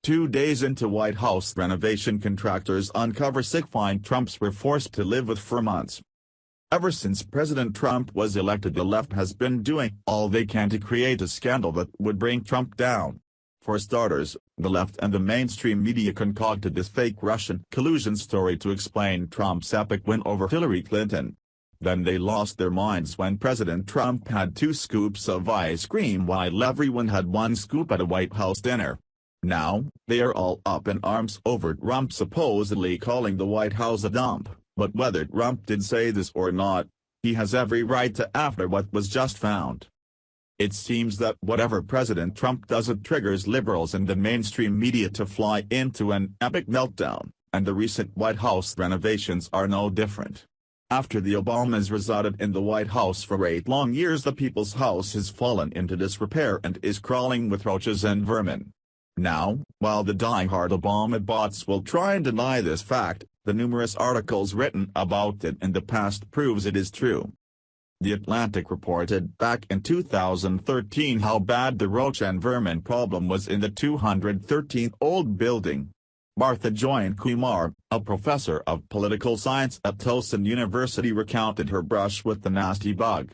2 days into White House renovation, contractors uncover sick find Trumps were forced to live with for months. Ever since President Trump was elected, the left has been doing all they can to create a scandal that would bring Trump down. For starters, the left and the mainstream media concocted this fake Russian collusion story to explain Trump's epic win over Hillary Clinton. Then they lost their minds when President Trump had 2 scoops of ice cream while everyone had 1 scoop at a White House dinner. Now, they are all up in arms over Trump supposedly calling the White House a dump, but whether Trump did say this or not, he has every right to after what was just found. It seems that whatever President Trump does, it triggers liberals and the mainstream media to fly into an epic meltdown, and the recent White House renovations are no different. After the Obamas resided in the White House for 8 long years, the people's house has fallen into disrepair and is crawling with roaches and vermin. Now, while the die-hard Obama bots will try and deny this fact, the numerous articles written about it in the past proves it is true. The Atlantic reported back in 2013 how bad the roach and vermin problem was in the 213th old building. Martha Joy Kumar, a professor of political science at Towson University, recounted her brush with the nasty bug.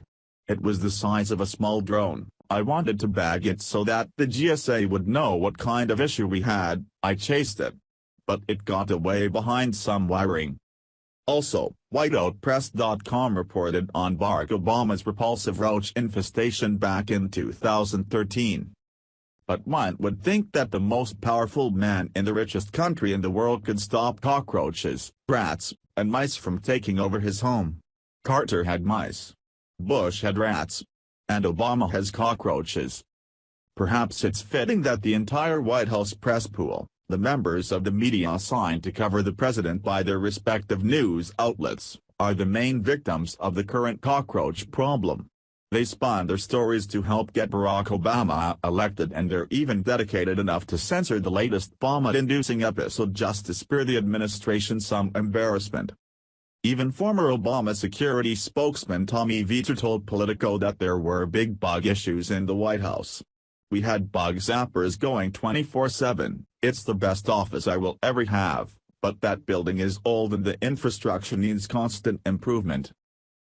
It was the size of a small drone. I wanted to bag it so that the GSA would know what kind of issue we had. I chased it. But it got away behind some wiring. Also, WhiteOutPress.com reported on Barack Obama's repulsive roach infestation back in 2013. But one would think that the most powerful man in the richest country in the world could stop cockroaches, rats, and mice from taking over his home. Carter had mice. Bush had rats. And Obama has cockroaches. Perhaps it's fitting that the entire White House press pool, the members of the media assigned to cover the president by their respective news outlets, are the main victims of the current cockroach problem. They spun their stories to help get Barack Obama elected, and they're even dedicated enough to censor the latest vomit-inducing episode just to spare the administration some embarrassment. Even former Obama security spokesman Tommy Vietor told Politico that there were big bug issues in the White House. We had bug zappers going 24/7, it's the best office I will ever have, but that building is old and the infrastructure needs constant improvement.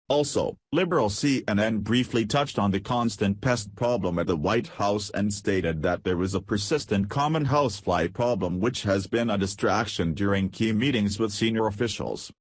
Also, liberal CNN briefly touched on the constant pest problem at the White House and stated that there was a persistent common housefly problem which has been a distraction during key meetings with senior officials.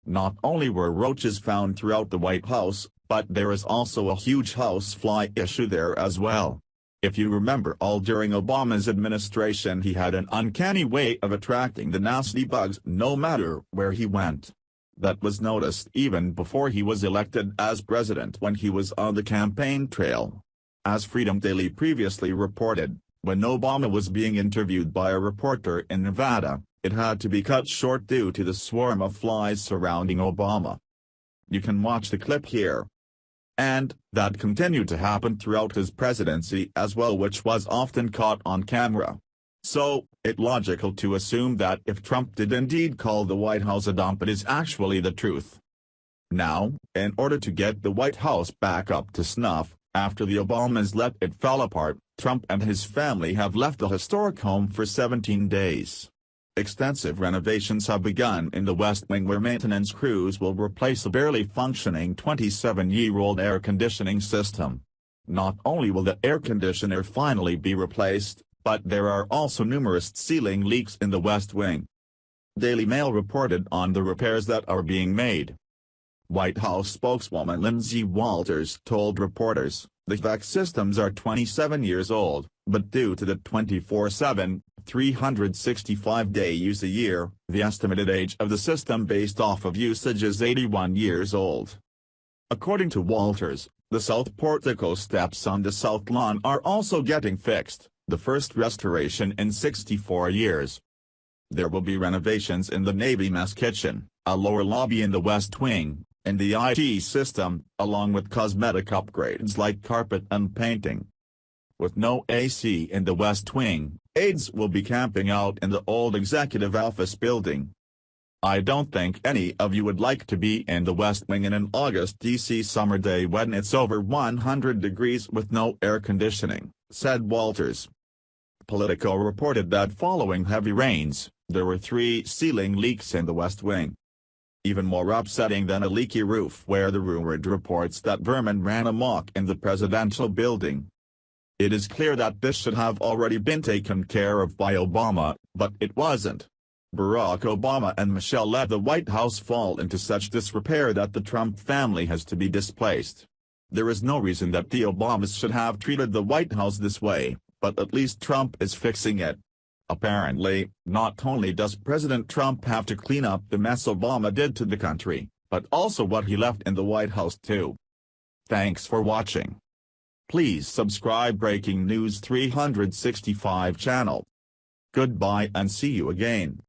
Not only were roaches found throughout the White House, but there is also a huge housefly issue there as well. If you remember, all during Obama's administration he had an uncanny way of attracting the nasty bugs no matter where he went. That was noticed even before he was elected as president when he was on the campaign trail. As Freedom Daily previously reported, when Obama was being interviewed by a reporter in Nevada, it had to be cut short due to the swarm of flies surrounding Obama. You can watch the clip here. And that continued to happen throughout his presidency as well, which was often caught on camera. So, it's logical to assume that if Trump did indeed call the White House a dump, it is actually the truth. Now, in order to get the White House back up to snuff, after the Obamas let it fall apart, Trump and his family have left the historic home for 17 days. Extensive renovations have begun in the West Wing, where maintenance crews will replace a barely functioning 27-year-old air conditioning system. Not only will the air conditioner finally be replaced, but there are also numerous ceiling leaks in the West Wing. Daily Mail reported on the repairs that are being made. White House spokeswoman Lindsay Walters told reporters, the HVAC systems are 27 years old, but due to the 24/7, 365-day use a year, the estimated age of the system based off of usage is 81 years old. According to Walters, the south portico steps on the south lawn are also getting fixed, the first restoration in 64 years. There will be renovations in the Navy mess kitchen, a lower lobby in the West Wing, and the IT system, along with cosmetic upgrades like carpet and painting. With no AC in the West Wing, aides will be camping out in the old executive office building. I don't think any of you would like to be in the West Wing in an August DC summer day when it's over 100 degrees with no air conditioning, said Walters. Politico reported that following heavy rains, there were 3 ceiling leaks in the West Wing. Even more upsetting than a leaky roof were the rumored reports that vermin ran amok in the presidential building. It is clear that this should have already been taken care of by Obama, but it wasn't. Barack Obama and Michelle let the White House fall into such disrepair that the Trump family has to be displaced. There is no reason that the Obamas should have treated the White House this way, but at least Trump is fixing it. Apparently, not only does President Trump have to clean up the mess Obama did to the country, but also what he left in the White House too. Thanks for watching. Please subscribe Breaking News 365 channel. Goodbye and see you again.